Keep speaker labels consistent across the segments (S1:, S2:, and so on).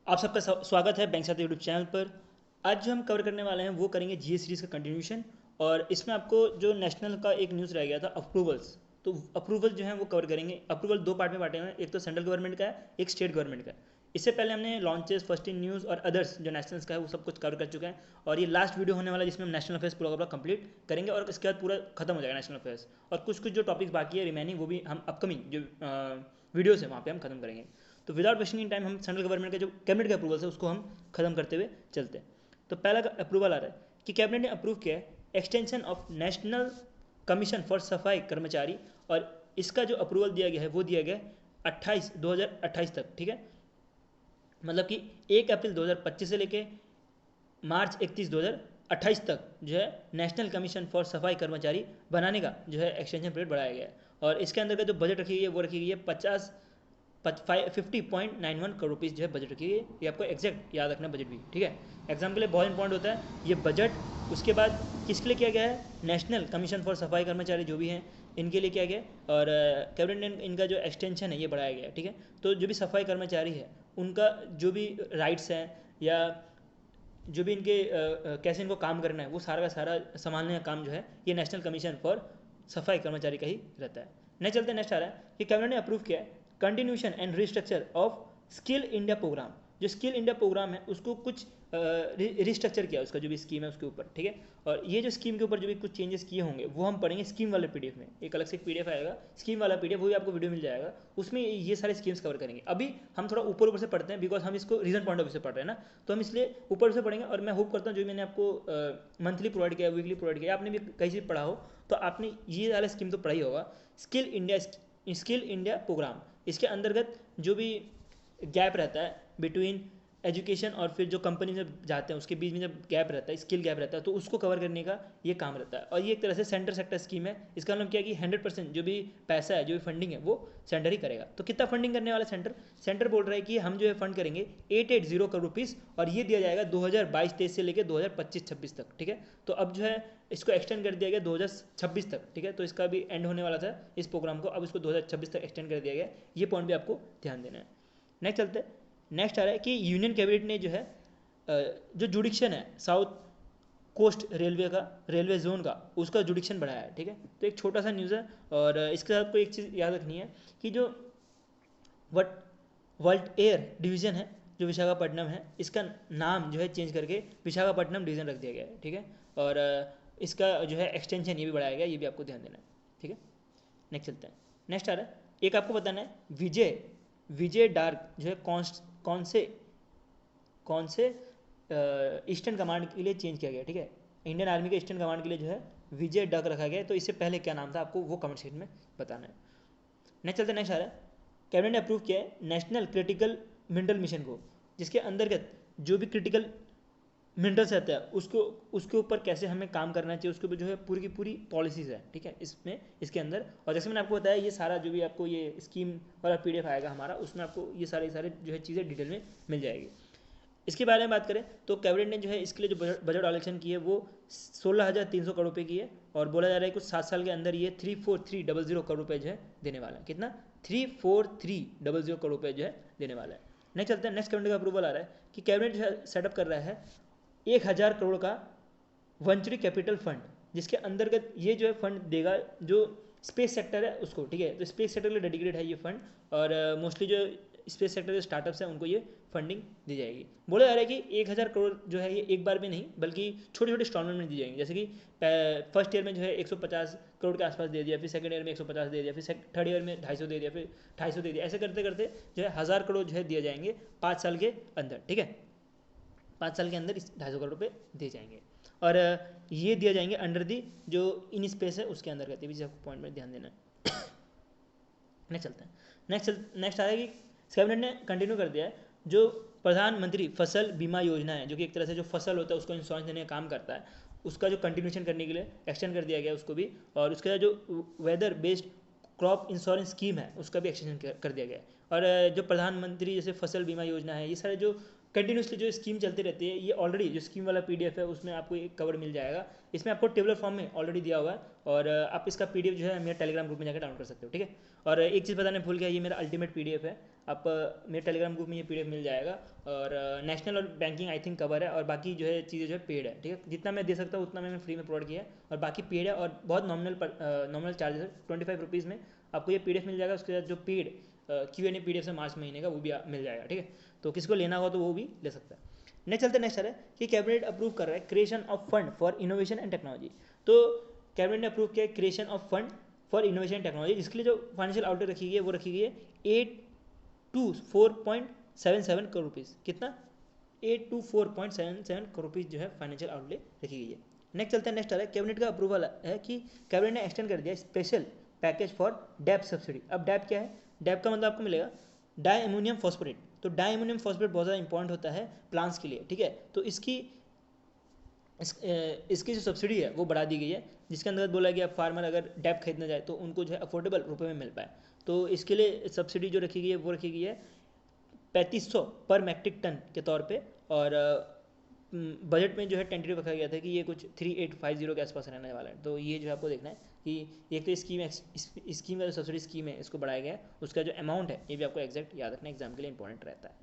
S1: आप सबका स्वागत है बैंक साथी यूट्यूब चैनल पर। आज जो हम कवर करने वाले हैं वो करेंगे जीएस सीरीज़ का कंटिन्यूशन। और इसमें आपको जो नेशनल का एक न्यूज़ रह गया था अप्रूवल्स, तो अप्रूवल जो है वो कवर करेंगे। अप्रूवल दो पार्ट में बांटे हुए हैं, एक तो सेंट्रल गवर्नमेंट का है, एक स्टेट गवर्नमेंट का है। इससे पहले हमने लॉन्चेस, फर्स्ट इन न्यूज़ और अदर्स जो नेशनल्स का है वो सब कुछ कवर कर चुके हैं। और ये लास्ट वीडियो होने वाला है जिसमें हम नेशनल अफेयर्स पूरा कंप्लीट करेंगे और इसके बाद पूरा खत्म हो जाएगा नेशनल अफेयर्स। और कुछ कुछ जो टॉपिक्स बाकी है रिमेनिंग वो भी हम अपकमिंग जो वीडियोस है वहाँ पे हम खत्म करेंगे। तो विदाउट वेस्टिंग इन टाइम हम सेंट्रल गवर्नमेंट के जो कैबिनेट के अप्रूवल है उसको हम खत्म करते हुए चलते हैं। तो पहला अप्रूवल आ रहा है कि कैबिनेट ने अप्रूव किया है extension of national commission for सफाई कर्मचारी। और इसका जो अप्रूवल दिया गया है वो दिया गया 2028 तक। ठीक है, मतलब कि 1 अप्रैल 2025 से लेके मार्च 31 2028 तक जो है नेशनल कमीशन फॉर सफाई कर्मचारी बनाने का जो है एक्सटेंशन पीरियड बढ़ाया गया है। और इसके अंदर का जो बजट रखी गई है वो रखी गई है 50.91 करोड़ रुपीज़ जो है बजट रखी गई है। ये आपको एग्जैक्ट याद रखना बजट भी, ठीक है। एग्जाम के लिए बहुत इंपॉर्टेंट होता है ये बजट। उसके बाद किसके लिए किया गया है, नेशनल कमीशन फॉर सफाई कर्मचारी जो भी हैं इनके लिए किया गया। और कैबिनेट ने इनका जो एक्सटेंशन है ये बढ़ाया गया है, ठीक है। तो जो भी सफाई कर्मचारी है उनका जो भी राइट्स हैं या जो भी इनके कैसे इनको काम करना है वो सारा का सारा संभालने का काम जो है ये नेशनल कमीशन फॉर सफाई कर्मचारी का ही रहता है। नेक्स्ट चलते हैं, नेक्स्ट आ रहा है कि कैबिनेट ने अप्रूव किया है continuation and restructure of Skill India programme. जो स्किल इंडिया प्रोग्राम है उसको कुछ रिस्ट्रक्चर किया उसका जो भी स्कीम है उसके ऊपर, ठीक है। और ये जो स्कीम के ऊपर जो भी कुछ चेंजेस किए होंगे वो हम पढ़ेंगे स्कीम वाले पीडीएफ में। एक अलग से पीडीएफ आएगा स्कीम वाला पीडीएफ, वो भी आपको वीडियो मिल जाएगा, उसमें ये सारे स्कीम्स कवर करेंगे। अभी हम थोड़ा ऊपर ऊपर से पढ़ते हैं बिकॉज हम इसको रीजन पॉइंट ऑफ व्यू से पढ़ रहे हैं ना, तो हम इसलिए ऊपर से पढ़ेंगे। और मैं होप करता हूँ जो मैंने आपको मंथली प्रोवाइड किया, वीकली प्रोवाइड किया, आपने भी कहीं से पढ़ा हो तो आपने ये वाला स्कीम तो पढ़ा ही होगा। स्किल इंडिया प्रोग्राम, इसके अंतर्गत जो भी गैप रहता है बिटवीन एजुकेशन और फिर जो कंपनी में जाते हैं उसके बीच में जब गैप रहता है, स्किल गैप रहता है, तो उसको कवर करने का ये काम रहता है। और ये एक तरह से सेंटर सेक्टर स्कीम है। इसका मतलब क्या है कि 100% जो भी पैसा है, जो भी फंडिंग है वो सेंटर ही करेगा। तो कितना फंडिंग करने वाला सेंटर बोल रहा है कि हम जो है फंड करेंगे 880 करोड़ रुपीज़, और ये दिया जाएगा 2022-23 से लेकर 2025-26 तक, ठीक है। तो अब जो है इसको एक्सटेंड कर दिया गया 2026 तक, ठीक है। तो इसका भी एंड होने वाला था इस प्रोग्राम को, अब इसको 2026 तक एक्सटेंड कर दिया गया। ये पॉइंट भी आपको ध्यान देना है। नेक्स्ट चलते हैं, नेक्स्ट आ रहा है कि यूनियन कैबिनेट ने जो है जो जुडिक्शन है साउथ कोस्ट रेलवे का, रेलवे जोन का, उसका जुडिक्शन बढ़ाया है, ठीक है। तो एक छोटा सा न्यूज़ है। और इसके साथ कोई एक चीज़ याद रखनी है कि जो वट वर्ल्ड एयर डिवीज़न है जो विशाखापट्टनम है, इसका नाम जो है चेंज करके विशाखापट्टनम डिवीज़न रख दिया गया है, ठीक है। और इसका जो है एक्सटेंशन ये भी बढ़ाया गया, ये भी आपको ध्यान देना है, ठीक है। नेक्स्ट चलते हैं, नेक्स्ट आ रहा है एक आपको बताना है विजय विजय डार्क जो है कौन से ईस्टर्न कमांड के लिए चेंज किया गया, ठीक है। इंडियन आर्मी के ईस्टर्न कमांड के लिए जो है विजय डक रखा गया है। तो इससे पहले क्या नाम था आपको वो कमेंट सेक्शन में बताना है। नेक्स्ट चलते, नेक्स्ट आ रहा है कैबिनेट ने अप्रूव किया है नेशनल क्रिटिकल मिनरल मिशन को, जिसके अंतर्गत जो भी क्रिटिकल मिनरल्स रहता है उसको उसके ऊपर कैसे हमें काम करना चाहिए उसके ऊपर जो है पूरी की पूरी पॉलिसीज़ है, ठीक है, इसमें इसके अंदर। और जैसे मैंने आपको बताया ये सारा जो भी आपको ये स्कीम वाला पीडीएफ आएगा हमारा, उसमें आपको ये सारे जो है चीज़ें डिटेल में मिल जाएगी। इसके बारे में बात करें तो कैबिनेट ने जो है इसके लिए जो बजट एलोकेशन की है वो 16,300 करोड़ रुपये की है। और बोला जा रहा है कुछ 7 साल के अंदर ये 34300 करोड़ रुपये जो है देने वाला है। कितना, 34300 करोड़ रुपये जो है देने वाला है। नेक्स्ट चलते हैं, नेक्स्ट कैबिनेट का अप्रूवल आ रहा है कि कैबिनेट जो है सेटअप कर रहा है 1,000 करोड़ का वेंचुरी कैपिटल फंड, जिसके अंतर्गत ये जो है फंड देगा जो स्पेस सेक्टर है उसको, ठीक है। तो स्पेस सेक्टर के लिए डेडिकेटेड है ये फंड। और मोस्टली जो स्पेस सेक्टर के स्टार्टअप्स हैं उनको ये फंडिंग दी जाएगी। बोला जा रहा है कि 1,000 करोड़ जो है ये एक बार में नहीं बल्कि छोटे छोटे इंस्टॉलमेंट में दी जाएंगी। जैसे कि फर्स्ट ईयर में जो है 150 करोड़ के आसपास दे दिया, फिर सेकंड ईयर में 150 दे दिया, फिर थर्ड ईयर में 250 दे दिया, फिर 250 दे दिया। ऐसे करते करते जो है 1,000 करोड़ जो है दिए जाएंगे 5 साल के अंदर, ठीक है। 5 साल के अंदर इस 250 करोड़ रुपये दिए जाएंगे। और ये दिया जाएंगे अंडर दी जो इन स्पेस है उसके अंदर करती है, आपको पॉइंट में ध्यान देना है। नेक्स्ट चलते हैं, नेक्स्ट आ रहा है कि कैबिनेट ने कंटिन्यू कर दिया है जो प्रधानमंत्री फसल बीमा योजना है, जो कि एक तरह से जो फसल होता है उसको इंश्योरेंस देने का काम करता है, उसका जो कंटिन्यूशन करने के लिए एक्सटेंड कर दिया गया उसको भी। और उसके बाद जो weather based crop insurance scheme है उसका भी एक्सटेंशन कर दिया गया है। और जो प्रधानमंत्री जैसे फसल बीमा योजना है, ये सारे जो कंटिन्यूसली जो स्कीम चलती रहती है, ये ऑलरेडी जो स्कीम वाला पीडीएफ है उसमें आपको एक कवर मिल जाएगा। इसमें आपको टेबलर फॉर्म में ऑलरेडी दिया हुआ है। और आप इसका पीडीएफ जो है मेरे टेलीग्राम ग्रुप में जाकर डाउनलोड कर सकते हो, ठीक है। और एक चीज़ बताने भूल गया, ये मेरा अल्टीमेट पीडीएफ है। आप मेरे टेलीग्राम ग्रुप में ये PDF मिल जाएगा। और नेशनल और बैंकिंग आई थिंक कवर है, और बाकी जो है चीज़ें जो है पेड है, ठीक है। जितना मैं दे सकता हूँ उतना मैंने फ्री में प्रोवाइड किया है, और बाकी पेड है और बहुत नॉमिनल चार्जेस है। 25 रुपीज़ में आपको ये PDF मिल जाएगा। उसके बाद जो पेड Q&A PDF है मार्च महीने का, वो भी मिल जाएगा, ठीक है। तो किसी को लेना हो तो वो भी ले सकता है। नेक्स्ट चलते नेक्स्ट आ रहा है कि कैबिनेट अप्रूव कर रहा है creation of fund for innovation and technology. तो कैबिनेट ने अप्रूव किया creation of fund for innovation and technology, जिसके लिए जो फाइनेंशियल आउटले रखी गई है वो रखी गई है 824.77 करोड़ रुपीज़। कितना? 824.77 करोड़ रुपीज़ जो है फाइनेंशियल आउटले रखी गई है। नेक्स्ट चलते हैं नेक्स्ट आ रहा है कैबिनेट का अप्रूवल है कि कैबिनेट ने एक्सटेंड कर दिया special package for DAP subsidy. अब डैप क्या है? डैप का मतलब आपको मिलेगा डाई अमोनियम फॉस्फेट। तो डाई अमोनियम फॉस्फेट बहुत ज़्यादा इंपॉर्टेंट होता है प्लांट्स के लिए, ठीक है। तो इसकी जो सब्सिडी है वो बढ़ा दी गई है, जिसके अंदर बोला गया फार्मर अगर डैप खरीदना चाहे तो उनको जो है अफोर्डेबल रुपए में मिल पाए। तो इसके लिए सब्सिडी जो रखी गई है वो रखी गई है 3500 पर मैट्रिक टन के तौर पे। और बजट में जो है टेंटेटिव रखा गया था कि ये कुछ 3850 के आसपास रहने वाला है। तो ये जो है आपको देखना है कि एक तो स्कीम का जो सब्सिडी स्कीम है इसको बढ़ाया गया है, उसका जो अमाउंट है ये भी आपको एग्जैक्ट याद रखना, एग्जाम के लिए इंपॉर्टेंट रहता है।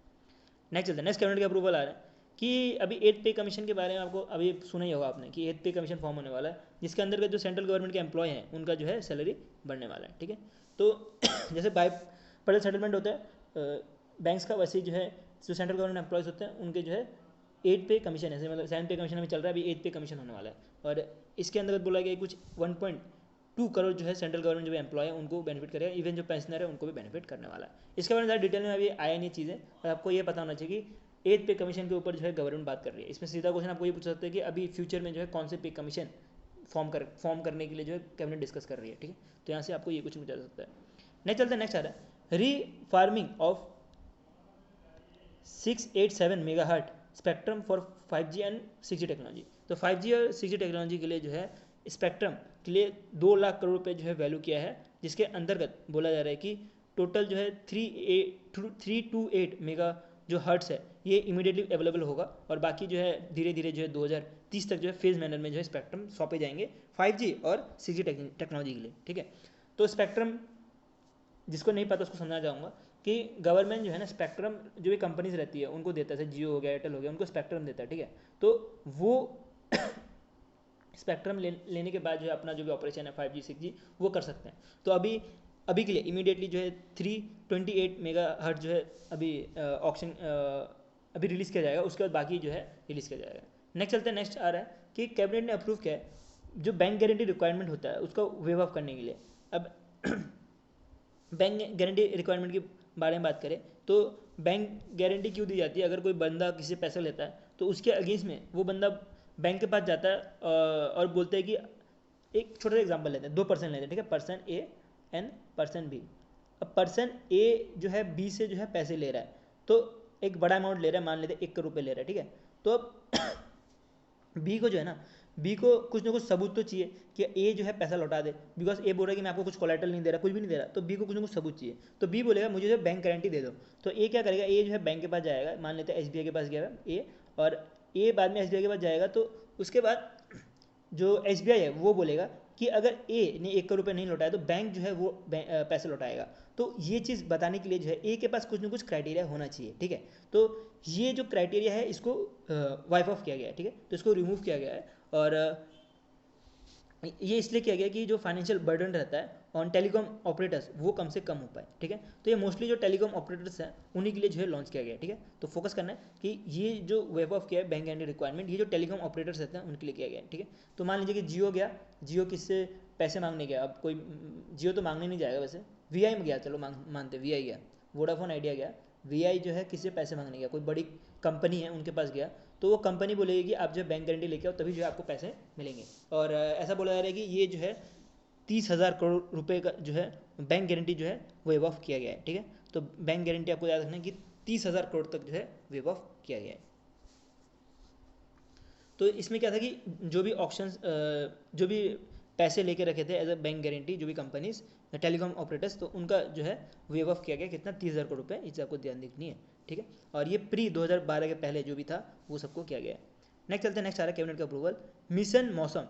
S1: नेक्स्ट चलते हैं नेक्स्ट कैबिनेट का अप्रूवल आ रहा है कि अभी 8th पे कमीशन के बारे में आपको अभी सुना ही होगा आपने कि 8th पे कमीशन फॉर्म होने वाला है, जिसके अंदर जो सेंट्रल गवर्नमेंट के एम्प्लॉय हैं उनका जो है सैलरी बढ़ने वाला है, ठीक है। तो जैसे बाय पर्डल सेटलमेंट होता है बैंक्स का, वैसे जो है जो सेंट्रल गवर्नमेंट एम्प्लॉयज़ होते हैं उनके जो है 8th पे कमीशन है, मतलब 7th पे कमीशन अभी चल रहा है, अभी 8th पे कमीशन होने वाला है। और इसके अंदर बोला गया कुछ 1.2 करोड़ जो है सेंट्रल गवर्नमेंट जो एम्प्लॉय है उनको बेनिफिट करेगा, इवन जो पेंशनर है उनको भी बेनिफिट करने वाला है। इसके बारे में ज़्यादा डिटेल में अभी आया नहीं चीज़ें, और आपको ये पता होना चाहिए कि 8th पे कमीशन के ऊपर जो है गवर्नमेंट बात कर रही है। इसमें सीधा क्वेश्चन आपको ये पूछ सकते हैं कि अभी फ्यूचर में जो है कौन से पे कमीशन फॉर्म करने के लिए जो है कैबिनेट डिस्कस कर रही है, ठीक है। तो यहाँ से आपको ये क्वेश्चन पूछा जा सकता है। नेक्स्ट चलते हैं नेक्स्ट आ रहा है refarming of 687 megahertz spectrum for 5G and 6G technology. तो 5G और 6G टेक्नोलॉजी के लिए जो है स्पेक्ट्रम के लिए 2 लाख करोड़ रुपये जो है वैल्यू किया है, जिसके अंतर्गत बोला जा रहा है कि टोटल जो है 328 मेगा जो हर्ट्स है ये इमीडिएटली अवेलेबल होगा, और बाकी जो है धीरे धीरे जो है 2030 तक जो है फेज मैनर में जो है स्पेक्ट्रम सौंपे जाएंगे 5G और 6G टेक्नोलॉजी के लिए, ठीक है। तो स्पेक्ट्रम जिसको नहीं पता उसको समझना चाहूँगा कि गवर्नमेंट जो है ना स्पेक्ट्रम जो भी कंपनीज रहती है उनको देता है, जैसे जियो हो गया, एयरटेल हो गया, उनको स्पेक्ट्रम देता है, ठीक है। तो वो स्पेक्ट्रम लेने के बाद जो है अपना जो भी ऑपरेशन है 5G 6G वो कर सकते हैं। तो अभी के लिए इमीडिएटली जो है 328 मेगा हर्ट जो है अभी ऑक्शन अभी रिलीज़ किया जाएगा, उसके बाद बाकी जो है रिलीज़ किया जाएगा। नेक्स्ट चलते हैं नेक्स्ट आ रहा है कि कैबिनेट ने अप्रूव किया है जो बैंक गारंटी रिक्वायरमेंट होता है उसको वेव ऑफ करने के लिए। अब बैंक गारंटी रिक्वायरमेंट के बारे में बात करें तो बैंक गारंटी क्यों दी जाती है? अगर कोई बंदा किसी से पैसा लेता है तो उसके अगेंस्ट में वो बंदा बैंक के पास जाता है और बोलता है कि एक छोटा सा एग्जांपल लेते हैं, 2 पर्सन लेते हैं, ठीक है, person A and person B. अब पर्सन ए जो है बी से जो है पैसे ले रहा है, तो एक बड़ा अमाउंट ले रहा है, मान लेते हैं 1 करोड़ रुपये ले रहा है, ठीक है। तो अब बी को जो है ना, बी को कुछ ना कुछ सबूत तो चाहिए कि ए जो है पैसा लौटा दे, बिकॉज ए बोल रहा है कि मैं आपको कुछ कोलेटरल नहीं दे रहा, कुछ भी नहीं दे रहा, तो बी को कुछ ना कुछ सबूत चाहिए। तो बी बोलेगा मुझे जो है बैंक गारंटी दे दो। तो ए क्या करेगा, ए जो है बैंक के पास जाएगा, मान लेते हैं SBI के पास गया ए, और ए बाद में SBI के पास जाएगा, तो उसके बाद जो SBI है वो बोलेगा कि अगर ए ने 1 करोड़ रुपये नहीं लौटाया तो बैंक जो है वो पैसे लौटाएगा। तो ये चीज़ बताने के लिए जो है ए के पास कुछ ना कुछ क्राइटेरिया होना चाहिए, ठीक है। तो ये जो क्राइटेरिया है इसको वाइप ऑफ किया गया है, ठीक है, तो इसको रिमूव किया गया है। और ये इसलिए किया गया कि जो फाइनेंशियल बर्डन रहता है ऑन टेलीकॉम ऑपरेटर्स वो कम से कम हो पाए, ठीक है। तो ये मोस्टली जो टेलीकॉम ऑपरेटर्स हैं उन्हीं के लिए जो है लॉन्च किया गया है, ठीक है। तो फोकस करना है कि ये जो वेव ऑफ किया है बैंक गारंटी रिक्वायरमेंट, ये जो टेलीकॉम ऑपरेटर्स रहते हैं उनके लिए किया गया है, ठीक है। तो मान लीजिए कि जियो गया, जियो किससे पैसे मांगने गया, अब कोई जियो तो मांगने नहीं जाएगा, वैसे VI में गया, चलो मानते VI गया, वोडाफोन आइडिया गया, VI जो है किससे पैसे मांगने गया, कोई बड़ी कंपनी है उनके पास गया, तो वो कंपनी बोलेगी कि आप जो बैंक गारंटी लेके आओ तभी जो है आपको पैसे मिलेंगे। और ऐसा बोला जा रहा है कि ये जो है 30,000 करोड़ रुपए का जो है बैंक गारंटी जो है वेव ऑफ किया गया है, ठीक है। तो बैंक गारंटी आपको याद रखना है कि 30,000 करोड़ तक जो है वेव ऑफ किया गया है। तो इसमें क्या था कि जो भी ऑप्शंस जो भी पैसे लेके रखे थे एज अ बैंक गारंटी जो भी कंपनीज टेलीकॉम ऑपरेटर्स, तो उनका जो है वेव ऑफ किया गया, कितना 30,000 करोड़ रुपये, इसे आपको ध्यान रखनी है, ठीक है। और ये प्री 2012 के पहले जो भी था वो सबको किया गया है। नेक्स्ट चलते हैं नेक्स्ट आ रहा है कैबिनेट का अप्रूवल मिशन मौसम।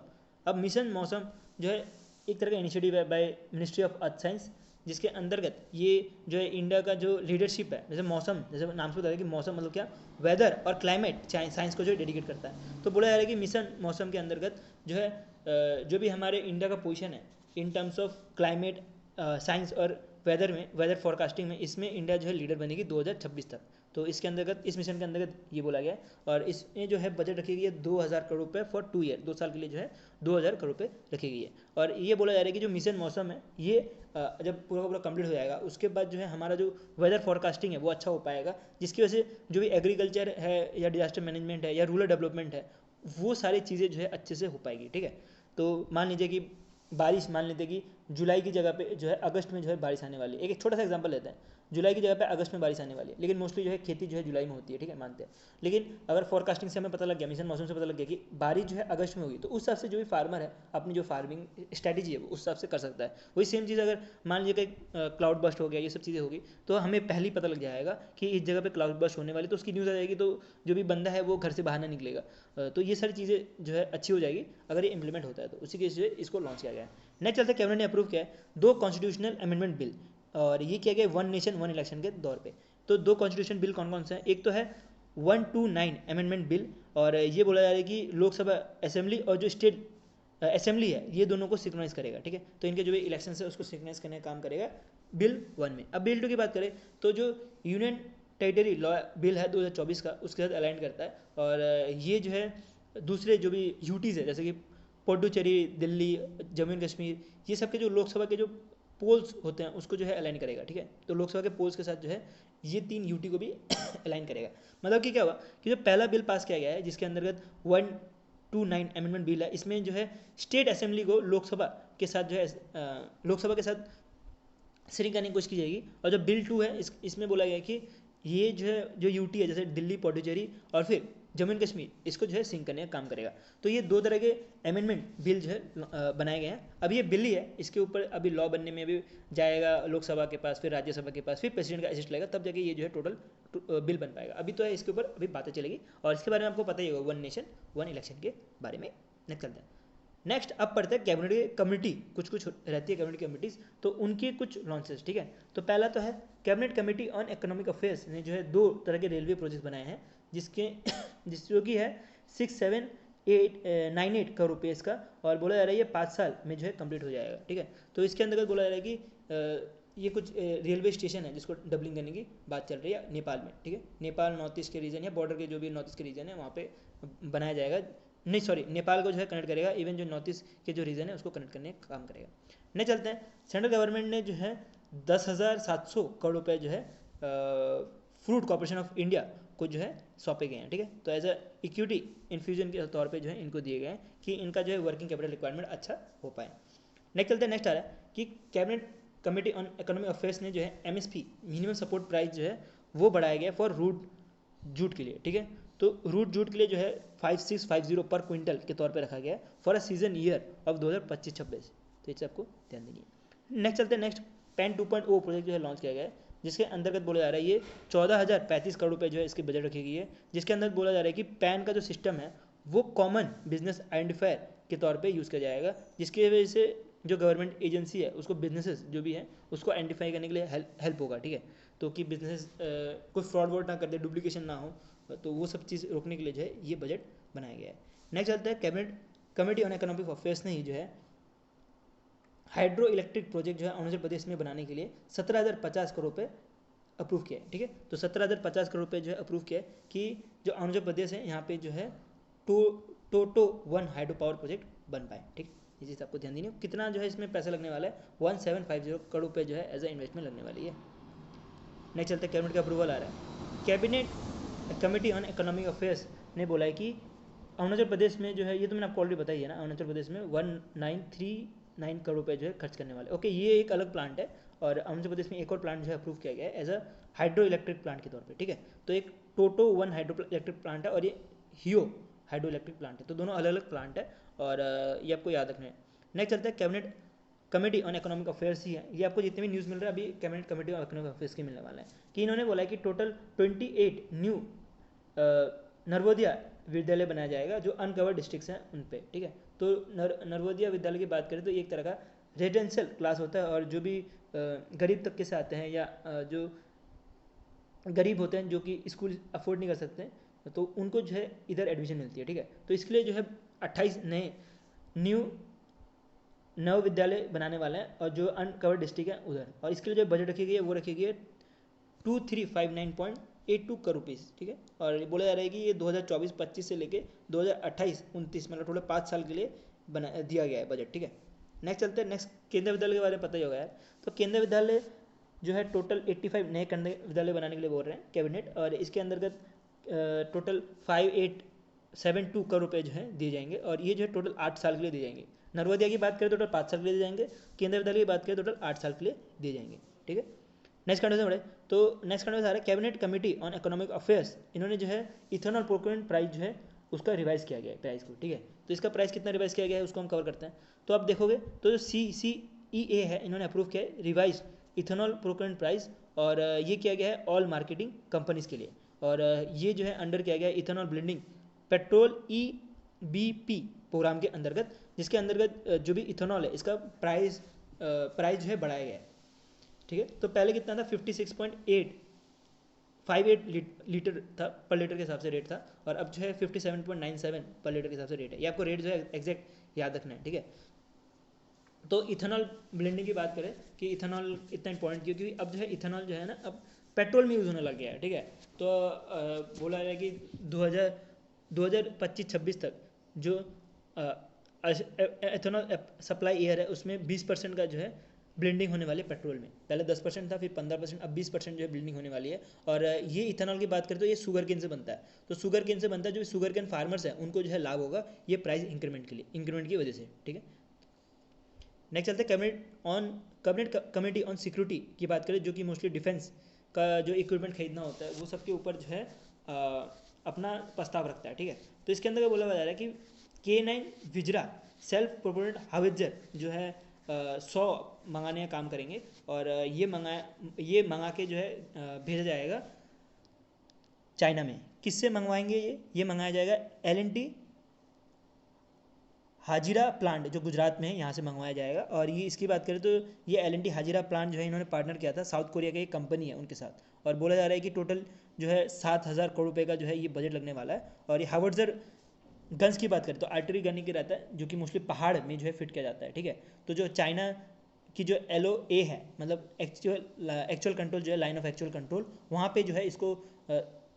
S1: अब मिशन मौसम जो है एक तरह का इनिशिएटिव है by ministry of earth science, जिसके अंतर्गत ये जो है इंडिया का जो लीडरशिप है, जैसे मौसम, जैसे नाम से बता रहा है कि मौसम मतलब क्या, वेदर और क्लाइमेट साइंस को जो डेडिकेट करता है। तो बोला जा रहा है कि मिशन मौसम के अंतर्गत जो है जो भी हमारे इंडिया का पोजीशन है in terms of climate science और वेदर में, वेदर फोरकास्टिंग में, इसमें इंडिया जो है लीडर बनेगी 2026 तक। तो इसके अंतर्गत, इस मिशन के अंतर्गत ये बोला गया है। और इसमें जो है बजट रखी गई है 2000 करोड़ रुपये फॉर 2 ईयर, 2 साल के लिए जो है 2000 करोड़ रुपये रखी गई है। और ये बोला जा रहा है कि जो मिशन मौसम है ये जब पूरा का पूरा कंप्लीट हो जाएगा उसके बाद जो है हमारा जो वेदर फोरकास्टिंग है वो अच्छा हो पाएगा, जिसकी वजह से जो भी एग्रीकल्चर है या डिजास्टर मैनेजमेंट है या रूरल डेवलपमेंट है वो सारी चीज़ें जो है अच्छे से हो पाएगी। ठीक है, तो मान लीजिए कि बारिश, मान लेते कि जुलाई की जगह पे जो है अगस्त में जो है बारिश आने वाली है। एक छोटा सा एग्जांपल लेते हैं, जुलाई की जगह पे अगस्त में बारिश आने वाली है, लेकिन मोस्टली जो है खेती जो है जुलाई में होती है। ठीक है, मानते हैं। लेकिन अगर फोरकास्टिंग से हमें पता लग गया, मिशन मौसम से पता लग गया कि बारिश जो है अगस्त में होगी, तो उस हिसाब से जो भी फार्मर है अपनी जो फार्मिंग स्ट्रैटेजी है वो उस हिसाब से कर सकता है। वही सेम चीज़ अगर मान लीजिए कि क्लाउड बस्ट हो गया, ये सब चीज़ें होगी, तो हमें पहले ही पता लग जाएगा कि इस जगह पे क्लाउड बस्ट होने वाली, तो उसकी न्यूज़ आ जाएगी, तो जो भी बंदा है वो घर से बाहर ना निकलेगा। तो ये सारी चीज़ें जो है अच्छी हो जाएगी अगर ये इंप्लीमेंट होता है। तो उसी के से इसको लॉन्च किया गया है। नेक्स्ट चलते, कैबिनेट ने अप्रूव किया है 2 कॉन्स्टिट्यूशनल अमेंडमेंट बिल, और ये किया गया वन नेशन वन इलेक्शन के दौर पे। तो 2 कॉन्स्टिट्यूशन बिल कौन कौन से हैं? एक तो है 129 अमेंडमेंट बिल, और ये बोला जा रहा है कि लोकसभा असेंबली और जो स्टेट असेंबली है ये दोनों को सिंक्रोनाइज करेगा। ठीक है, तो इनके जो भी इलेक्शन है उसको सिंक्रोनाइज करने का काम करेगा बिल 1 में। अब बिल 2 की बात करें तो जो यूनियन टेरिटरी लॉ बिल है 2024 का, उसके साथ अलाइन करता है। और ये जो है दूसरे जो भी यूटीज़ है, जैसे कि पुडुचेरी, दिल्ली, जम्मू एंड कश्मीर, ये सब के जो लोकसभा के जो पोल्स होते हैं उसको जो है अलाइन करेगा। ठीक है, तो लोकसभा के पोल्स के साथ जो है ये 3 यूटी को भी अलाइन करेगा। मतलब कि क्या हुआ कि जो पहला बिल पास किया गया है जिसके अंतर्गत 129 अमेंडमेंट बिल है, इसमें जो है स्टेट असेंबली को लोकसभा के साथ जो है लोकसभा के साथ सिंक करने की कोशिश की जाएगी। और जो बिल 2 है इसमें बोला गया है कि ये जो है जो यूटी है, जैसे दिल्ली, पुडुचेरी और फिर जम्मू एंड कश्मीर, इसको जो है सिंक करने का काम करेगा। तो ये 2 तरह के अमेंडमेंट बिल जो है बनाए गए हैं। अभी ये बिल ही है, इसके ऊपर अभी लॉ बनने में अभी जाएगा लोकसभा के पास, फिर राज्यसभा के पास, फिर प्रेसिडेंट का असिस्ट लगेगा, तब जाके ये जो है टोटल बिल बन पाएगा। अभी तो है, इसके ऊपर अभी बातें चलेगी और इसके बारे में आपको पता ही होगा, वन नेशन वन इलेक्शन के बारे में। नेक्स्ट चलते हैं। नेक्स्ट अब पढ़ते हैं कैबिनेट कमेटी, कुछ कुछ रहती है कैबिनेट कमेटीज, तो उनकी कुछ लॉन्चेस। ठीक है, तो पहला तो है cabinet committee on economic affairs ने जो है 2 तरह के रेलवे प्रोजेक्ट बनाए हैं, जो कि है 6,7,8,9,8 करोड़ रुपये इसका, और बोला जा रहा है ये 5 साल में जो है कंप्लीट हो जाएगा। ठीक है, तो इसके अंतर्गत बोला जा रहा है कि ये कुछ रेलवे स्टेशन है जिसको डबलिंग करने की बात चल रही है नेपाल में। ठीक है, नेपाल नॉर्थ ईस्ट के रीजन या बॉर्डर के जो भी नॉर्थ ईस्ट के रीजन है वहाँ पे बनाया जाएगा। नहीं सॉरी, नेपाल को जो है कनेक्ट करेगा, इवन जो नॉर्थ ईस्ट के जो रीजन है उसको कनेक्ट करने का काम करेगा। नहीं चलते हैं, सेंट्रल गवर्नमेंट ने जो है 10,700 करोड़ रुपये जो है फ्रूट कॉर्पोरेशन ऑफ इंडिया को जो है सौंपे गए हैं। ठीक है, तो एज अ इक्विटी इन्फ्यूजन के तौर पे जो है इनको दिए गए हैं कि इनका जो है वर्किंग कैपिटल रिक्वायरमेंट अच्छा हो पाए। नेक्स्ट चलते हैं, नेक्स्ट आ रहा है कि cabinet committee on economic affairs ने जो है एमएसपी मिनिमम सपोर्ट प्राइस जो है वो बढ़ाया गया फॉर रूट जूट के लिए। ठीक है, तो रूट जूट के लिए जो है 5650 पर क्विंटल के तौर पे रखा गया है for a season year of 2025-26। तो इसे आपको ध्यान देनी है। नेक्स्ट चलते हैं, नेक्स्ट पैन 2.0 प्रोजेक्ट जो है लॉन्च किया गया है, जिसके अंतर्गत बोला जा रहा है ये 14,035 करोड़ रुपये जो है इसकी बजट रखी गई है, जिसके अंदर बोला जा रहा है कि पैन का जो सिस्टम है वो कॉमन बिजनेस आइडेंटिफायर के तौर पे यूज़ किया जाएगा, जिसकी वजह से जो गवर्नमेंट एजेंसी है उसको बिजनेसेस जो भी है उसको आइडेंटिफाई करने के लिए हेल्प होगा। ठीक है, तो कि बिजनेस कोई फ्रॉड वॉड ना कर दे, डुप्लीकेशन ना हो, तो वो सब चीज़ रोकने के लिए जो है ये बजट बनाया गया है। नेक्स्ट चलता है, cabinet committee on economic affairs ने ही जो है हाइड्रो इलेक्ट्रिक प्रोजेक्ट जो है अरुणाचल प्रदेश में बनाने के लिए 17,050 करोड़ रुपये अप्रूव किया है। ठीक है, तो 17,050 करोड़ रुपये जो है अप्रूव किया है कि जो अरुणाचल प्रदेश है यहाँ पे जो है टोटो 1 हाइड्रो पावर प्रोजेक्ट बन पाए। ठीक, ये चीज़ आपको ध्यान देनी है। कितना जो है इसमें पैसा लगने वाला है, 1750 करोड़ रुपये जो है एज ए इन्वेस्टमेंट लगने वाली है। नेक्स्ट चलते हैं, कैबिनेट का अप्रूवल आ रहा है। Cabinet committee on economic affairs ने बोला है कि अरुणाचल प्रदेश में जो है, ये तो मैंने आपको ऑलरेडी बताई है ना, अरुणाचल प्रदेश में 1939 करोड़ रुपये जो है खर्च करने वाले। ओके, ये एक अलग प्लांट है, और अरुणाचल प्रदेश में एक और प्लांट जो है अप्रूव किया गया है as a hydroelectric plant के तौर पे। ठीक है, तो एक टोटो 1 हाइड्रो इलेक्ट्रिक प्लांट है और ये हियो हाइड्रो इलेक्ट्रिक प्लांट है, तो दोनों अलग अलग प्लांट है, और ये आपको याद रखना है। नेक्स्ट चलता है, cabinet committee on economic affairs ही है, ये आपको जितने भी न्यूज़ मिल रहा है अभी cabinet committee on economic affairs के मिलने वाला है, कि इन्होंने बोला है कि टोटल 28 न्यू नर्वोदिया विद्यालय बनाया जाएगा जो अनकवर्ड डिस्ट्रिक्ट्स हैं उन पे। ठीक है, तो नर्वोदिया विद्यालय की बात करें तो एक तरह का रेजिडेंशियल क्लास होता है, और जो भी गरीब तबके से आते हैं या जो गरीब होते हैं जो कि स्कूल अफोर्ड नहीं कर सकते हैं, तो उनको जो है इधर एडमिशन मिलती है, ठीक है। तो इसके लिए जो है 28 नए न्यू नव विद्यालय बनाने वाले हैं, और जो अनकवर्ड डिस्ट्रिक्ट है उधर, और इसके लिए जो बजट रखी गई है वो रखी गई है 2359.82 करोड़ रुपीज़, ठीक है। और ये बोला जा रहा है कि ये 2024-25 से लेके 2028-29 मतलब टोटल 5 साल के लिए बना दिया गया है बजट, ठीक है। नेक्स्ट चलते हैं, नेक्स्ट केंद्रीय विद्यालय के बारे में पता ही होगा यार। तो केंद्रीय विद्यालय जो है टोटल 85 नए केंद्रीय विद्यालय बनाने के लिए बोल रहे हैं कैबिनेट, और इसके अंतर्गत टोटल 5872 करोड़ रुपये जो है दिए जाएंगे, और ये जो है टोटल 8 साल के लिए दिए जाएंगे। नर्मदिया की बात करें तो टोटल 5 साल के लिए दिए जाएंगे, केंद्रीय विद्यालय की बात करें तो टोटल 8 साल के लिए दिए जाएंगे, ठीक है। नेक्स्ट कंडीशन बढ़े तो नेक्स्ट कंडीशन आ रहा है cabinet committee on economic affairs, इन्होंने जो है इथेनॉल प्रोक्योरमेंट प्राइस जो है उसका रिवाइज किया गया है प्राइस को, ठीक है। तो इसका प्राइस कितना रिवाइज किया गया है उसको हम कवर करते हैं। तो आप देखोगे तो जो CCEA है इन्होंने अप्रूव किया है रिवाइज इथेनॉल प्रोक्योरमेंट प्राइस, और ये किया गया है ऑल मार्केटिंग कंपनीज के लिए, और ये जो है अंडर किया गया है ethanol blending petrol EBP programme के अंतर्गत, जिसके अंतर्गत जो भी इथेनॉल है इसका प्राइस जो है बढ़ाया गया है, ठीक है। तो पहले कितना था 56.858 लीटर था पर लीटर के हिसाब से रेट था, और अब जो है 57.97 पर लीटर के हिसाब से रेट है। ये आपको रेट जो है एग्जैक्ट याद रखना है, ठीक है। तो इथेनॉल ब्लेंडिंग की बात करें कि इथेनॉल इतना इंपॉर्टेंट क्यों, क्योंकि अब जो है इथेनॉल जो है ना अब पेट्रोल में यूज़ होने लग गया है, ठीक है। तो बोला है कि 2025-26 तक जो इथेनॉल सप्लाई ईयर है उसमें 20% का जो है ब्लेंडिंग होने वाली है पेट्रोल में। पहले 10% था, फिर 15%, अब 20% जो है ब्लेंडिंग होने वाली है। और ये इथेनॉल की बात करें तो ये शुगर केन से बनता है, तो शुगर केन से बनता है, जो शुगर केन फार्मर्स हैं उनको जो है लाभ होगा ये प्राइस इंक्रीमेंट की वजह से, ठीक है। नेक्स्ट चलते हैं कैबिनेट कमेटी ऑन सिक्योरिटी की बात करें, जो कि मोस्टली डिफेंस का जो इक्विपमेंट खरीदना होता है वो सबके ऊपर जो है अपना प्रस्ताव रखता है, ठीक है। तो इसके अंदर बोला जा रहा है कि K9 विजरा सेल्फ प्रोपोर्टेड हावित्जर जो है 100 मंगाने का काम करेंगे, और ये मंगा के जो है भेजा जाएगा चाइना में। किससे मंगवाएंगे ये मंगाया जाएगा L&T हाजिरा प्लांट जो गुजरात में है यहाँ से मंगवाया जाएगा। और ये इसकी बात करें तो ये L&T हाजिरा प्लांट जो है इन्होंने पार्टनर किया था साउथ कोरिया की एक कंपनी है उनके साथ, और बोला जा रहा है कि टोटल जो है 7,000 करोड़ रुपये का जो है ये बजट लगने वाला है। और ये हावर्डजर गन्स की बात करें तो आर्टिलरी गन की रहता है, जो कि मोस्टली पहाड़ में जो है फिट किया जाता है, ठीक है। तो जो चाइना की जो LOA है मतलब एक्चुअल कंट्रोल जो है लाइन ऑफ एक्चुअल कंट्रोल, वहाँ पे जो है इसको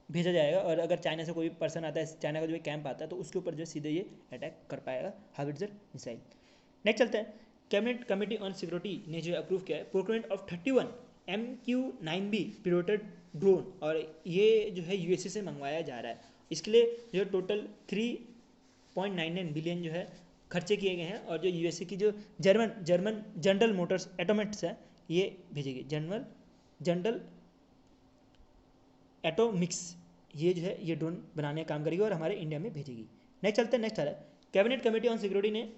S1: भेजा जाएगा, और अगर चाइना से कोई पर्सन आता है, चाइना का जो कैंप आता है, तो उसके ऊपर जो है सीधे ये अटैक कर पाएगा हावित्जर मिसाइल। नेक्स्ट चलते हैं, कैबिनेट कमेटी ऑन सिक्योरिटी ने जो अप्रूव किया है प्रोक्योरमेंट ऑफ 31 MQ-9B पिलोटेड ड्रोन, और ये जो है USA से मंगवाया जा रहा है। इसके लिए जो है टोटल 3.99 बिलियन जो है खर्चे किए गए हैं, और जो USA की जो जर्मन जनरल मोटर्स एटोमेट्स है ये भेजेगी, जनरल एटोमिक्स, ये जो है ये ड्रोन बनाने का काम करेगी और हमारे इंडिया में भेजेगी। नेक्स्ट चलते हैं, नेक्स्ट आ रहा है कैबिनेट कमेटी ऑन सिक्योरिटी ने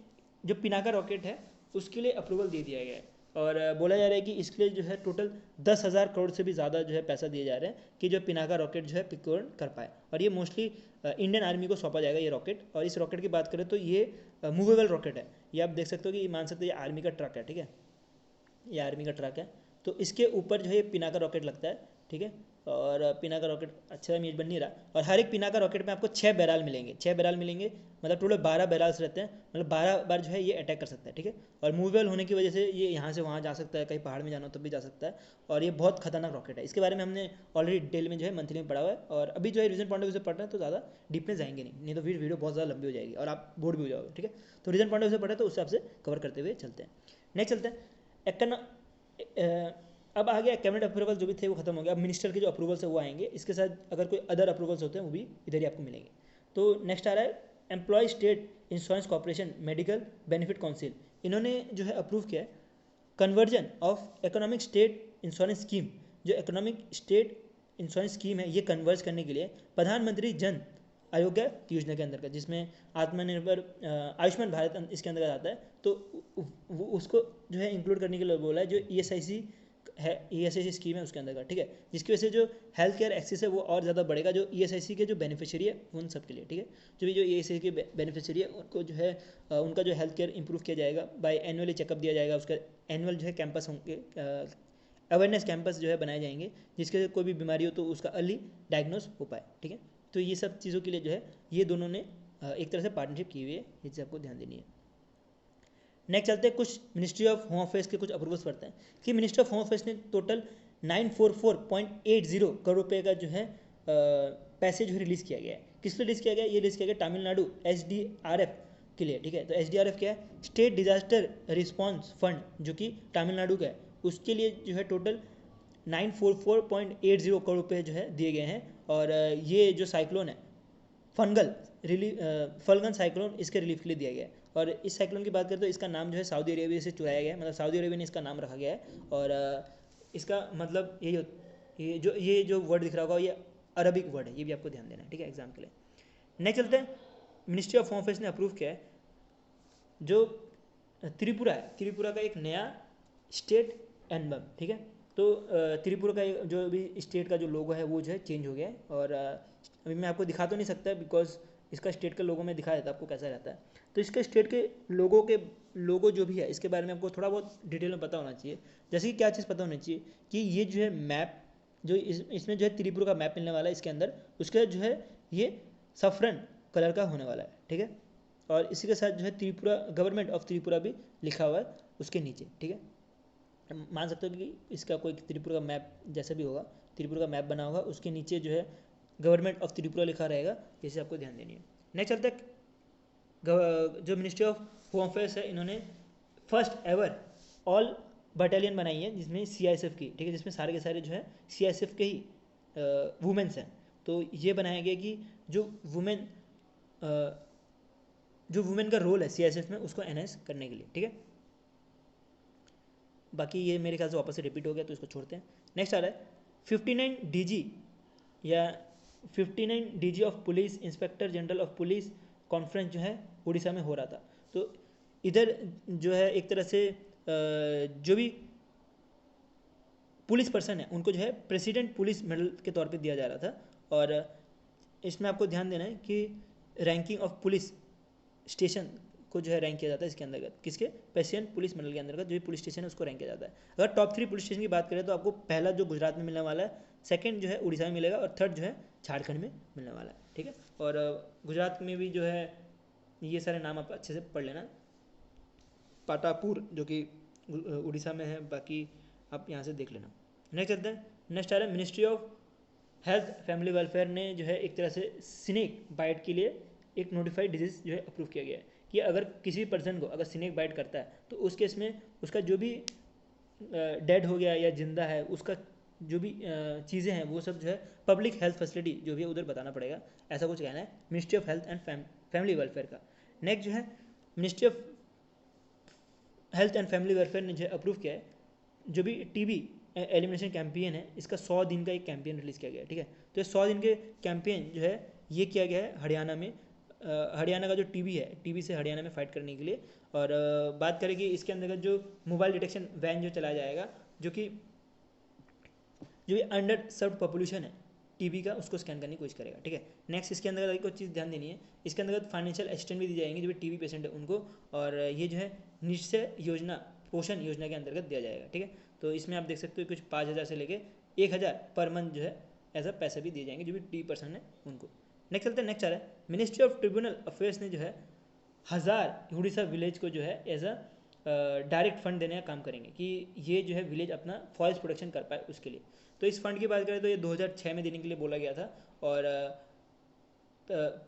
S1: जो पिनाका रॉकेट है उसके लिए अप्रूवल दे दिया गया है, और बोला जा रहा है कि इसके लिए जो है टोटल 10,000 करोड़ से भी ज़्यादा जो है पैसा दिए जा रहे हैं कि जो पिनाका रॉकेट जो है प्रोक्योर कर पाए, और ये मोस्टली इंडियन आर्मी को सौंपा जाएगा ये रॉकेट। और इस रॉकेट की बात करें तो ये मूवेबल रॉकेट है, ये आप देख सकते हो कि ये मान सकते हो ये आर्मी का ट्रक है, ठीक है, ये आर्मी का ट्रक है। तो इसके ऊपर जो है पिनाका रॉकेट लगता है, ठीक है। और पिनाका रॉकेट अच्छा इमेज बन नहीं रहा, और हर एक पिनाका रॉकेट में आपको 6 बैरल मिलेंगे, 6 बैरल मिलेंगे, मतलब टोटल 12 बैरल्स रहते हैं, मतलब 12 बार जो है ये अटैक कर सकता है, ठीक है। और मूवेबल होने की वजह से ये यहाँ से वहाँ जा सकता है, कहीं पहाड़ में जाना हो तब भी जा सकता है, और ये बहुत खतरनाक रॉकेट है। इसके बारे में हमने ऑलरेडी डिटेल में जो है मंथली में पढ़ा हुआ है, और अभी जो है रीजन पॉइंट ऑफ व्यू से पढ़ रहे हैं तो ज़्यादा डीप में जाएंगे नहीं तो फिर वीडियो बहुत ज़्यादा लंबी हो जाएगी और आप बोर भी हो जाओगे, ठीक है। तो रीजन पॉइंट ऑफ व्यू से पढ़े तो उस हिसाब से कवर करते हुए चलते हैं। नेक्स्ट चलते हैं, अब आ गया कैबिनेट अप्रूवल जो भी थे वो खत्म हो गया, अब मिनिस्टर के जो अप्रूवल्स है वो आएंगे, इसके साथ अगर कोई अदर अप्रूवल्स होते हैं वो भी इधर ही आपको मिलेंगे। तो नेक्स्ट आ रहा है employ state insurance corporation medical benefit council, इन्होंने जो है अप्रूव किया है conversion of economic state insurance scheme, जो इकोनॉमिक स्टेट इंश्योरेंस स्कीम है ये कन्वर्ज करने के लिए प्रधानमंत्री जन आरोग्य योजना के अंतर्गत, जिसमें आत्मनिर्भर आयुष्मान भारत इसके अंतर्गत आता है, तो वो उसको जो है इंक्लूड करने के लिए बोला है, जो ESIC है ESIC स्कीम है उसके अंदर का, ठीक है, जिसकी वजह से जो हेल्थ केयर एक्सेस है वो और ज़्यादा बढ़ेगा, जो ESIC के जो बेनिफिशियरी है उन सब के लिए, ठीक है। जो भी जो ESIC के बेनिफिशियरी है उनको जो है उनका जो हेल्थ केयर इंप्रूव किया जाएगा, बाय एनुअली चेकअप दिया जाएगा, उसका एनुअल जो है कैंपस होंगे, अवेयरनेस कैंपस जो है बनाए जाएंगे, जिसके कोई भी बीमारी हो तो उसका अर्ली डायग्नोस हो पाए, ठीक है। तो ये सब चीज़ों के लिए जो है ये दोनों ने एक तरह से पार्टनरशिप की हुई है, ये चीज़ आपको ध्यान देनी है। नेक्स्ट चलते हैं कुछ मिनिस्ट्री ऑफ होम अफेयर्स के कुछ अप्रूवल्स पढ़ते हैं कि मिनिस्ट्री ऑफ होम अफेयर्स ने टोटल 944.80 करोड़ रुपए का जो है पैसे जो है रिलीज़ किया गया है। किस लिए रिलीज़ किया गया? ये रिलीज़ किया गया तमिलनाडु SDRF के लिए, ठीक है। तो SDRF क्या है? स्टेट डिजास्टर रिस्पॉन्स फंड, जो कि तमिलनाडु का है, उसके लिए जो है टोटल 944.80 करोड़ रुपये जो है दिए गए हैं। और ये जो साइक्लोन है फलगन साइक्लोन, इसके रिलीफ के लिए दिया गया है। और इस साइक्लोन की बात करें तो इसका नाम जो है सऊदी अरेबिया से चुराया गया है, मतलब सऊदी अरेबिया ने इसका नाम रखा गया है। और इसका मतलब ये जो वर्ड दिख रहा होगा ये अरबिक वर्ड है, ये भी आपको ध्यान देना है, ठीक है, एग्जाम के लिए। नेक्स्ट चलते हैं, मिनिस्ट्री ऑफ होम अफेयर्स ने अप्रूव किया है जो त्रिपुरा है, त्रिपुरा का एक नया स्टेट एम्बलम, ठीक है। तो त्रिपुरा का जो भी स्टेट का जो लोगो है वो जो है चेंज हो गया है। और अभी मैं आपको दिखा तो नहीं सकता बिकॉज इसका स्टेट का लोगो में दिखा देता आपको कैसा रहता है। तो इसके स्टेट के लोगो जो भी है इसके बारे में आपको थोड़ा बहुत डिटेल में पता होना चाहिए। जैसे कि क्या चीज़ पता होनी चाहिए कि ये जो है मैप जो इसमें जो है त्रिपुरा का मैप मिलने वाला है इसके अंदर, उसका जो है ये सफरन कलर का होने वाला है, ठीक है। और इसी के साथ जो है त्रिपुरा, गवर्नमेंट ऑफ त्रिपुरा भी लिखा हुआ है उसके नीचे, ठीक है। मान सकते हो कि इसका कोई त्रिपुरा का मैप जैसा भी होगा, त्रिपुरा का मैप बना होगा, उसके नीचे जो है गवर्नमेंट ऑफ त्रिपुरा लिखा रहेगा, इसे आपको ध्यान देनी है। नेक्स्ट चलते हैं, जो मिनिस्ट्री ऑफ होम अफेयर्स है इन्होंने फर्स्ट एवर ऑल बटालियन बनाई है जिसमें CISF की, ठीक है, जिसमें सारे के सारे जो है CISF के ही वुमेन्स हैं। तो ये बनाया गया कि जो वुमेन का रोल है CISF में उसको एनहांस करने के लिए, ठीक है। बाकी ये मेरे ख्याल से वापस से रिपीट हो गया तो इसको छोड़ते हैं। नेक्स्ट आ रहा है 59 DG या 59 DG of police, inspector general of police conference जो है उड़ीसा में हो रहा था। तो इधर जो है एक तरह से जो भी पुलिस पर्सन है उनको जो है प्रेसिडेंट पुलिस मेडल के तौर पे दिया जा रहा था। और इसमें आपको ध्यान देना है कि रैंकिंग ऑफ पुलिस स्टेशन को जो है रैंक किया जाता है इसके अंतर्गत, किसके? प्रेसिडेंट पुलिस मेडल के अंतर्गत जो भी पुलिस स्टेशन है उसको रैंक किया जाता है। अगर टॉप 3 पुलिस स्टेशन की बात करें तो आपको पहला जो गुजरात में मिलने वाला है, सेकंड जो है उड़ीसा में मिलेगा और थर्ड जो है झारखंड में मिलने वाला है, ठीक है। और गुजरात में भी जो है ये सारे नाम आप अच्छे से पढ़ लेना। पाटापुर जो कि उड़ीसा में है, बाकी आप यहाँ से देख लेना। नेक्स्ट चलते हैं, नेक्स्ट आ रहा है ministry of health family welfare ने जो है एक तरह से स्नेक बाइट के लिए एक नोटिफाइड डिजीज जो है अप्रूव किया गया है कि अगर किसी भी पर्सन को अगर स्नेक बाइट करता है तो उस केस में उसका जो भी डेड हो गया या जिंदा है उसका जो भी चीज़ें हैं वो सब जो है पब्लिक हेल्थ फैसिलिटी जो भी है उधर बताना पड़ेगा, ऐसा कुछ कहना है ministry of health and family welfare का। नेक्स्ट जो है ministry of health and family welfare ने जो है अप्रूव किया है जो भी TB एलिमिनेशन कैंपेन है, इसका 100 दिन का एक कैंपेन रिलीज़ किया गया है, ठीक है। तो 100 दिन के कैंपेन जो है ये किया गया है हरियाणा में, हरियाणा का जो TB है, TB से हरियाणा में फाइट करने के लिए। और बात करें कि इसके अंतर्गत जो मोबाइल डिटेक्शन वैन जो चलाया जाएगा जो कि जो भी अंडर सर्व्ड पॉपुलेशन है TB का उसको स्कैन करने की कोशिश करेगा, ठीक है। नेक्स्ट इसके अंदर एक चीज़ ध्यान देनी है, इसके अंतर्गत फाइनेंशियल असिस्टेंस भी दी जाएंगे जो भी TB पेशेंट है उनको, और ये जो है निश्चय योजना, पोषण योजना के अंतर्गत दिया जाएगा, ठीक है। तो इसमें आप देख सकते हो कुछ 5,000 से लेके 1,000 पर मंथ जो है एज अ पैसे भी दिए जाएंगे जो भी TB पर्सन है उनको। नेक्स्ट चलते हैं, नेक्स्ट आ रहा है मिनिस्ट्री ऑफ ट्रिब्यूनल अफेयर्स ने जो है 1000 उड़ीसा विलेज को जो है एज अ डायरेक्ट फंड देने का काम करेंगे कि ये जो है विलेज अपना फॉरेस्ट प्रोडक्शन कर पाए उसके लिए। तो इस फंड की बात करें तो ये 2006 में देने के लिए बोला गया था और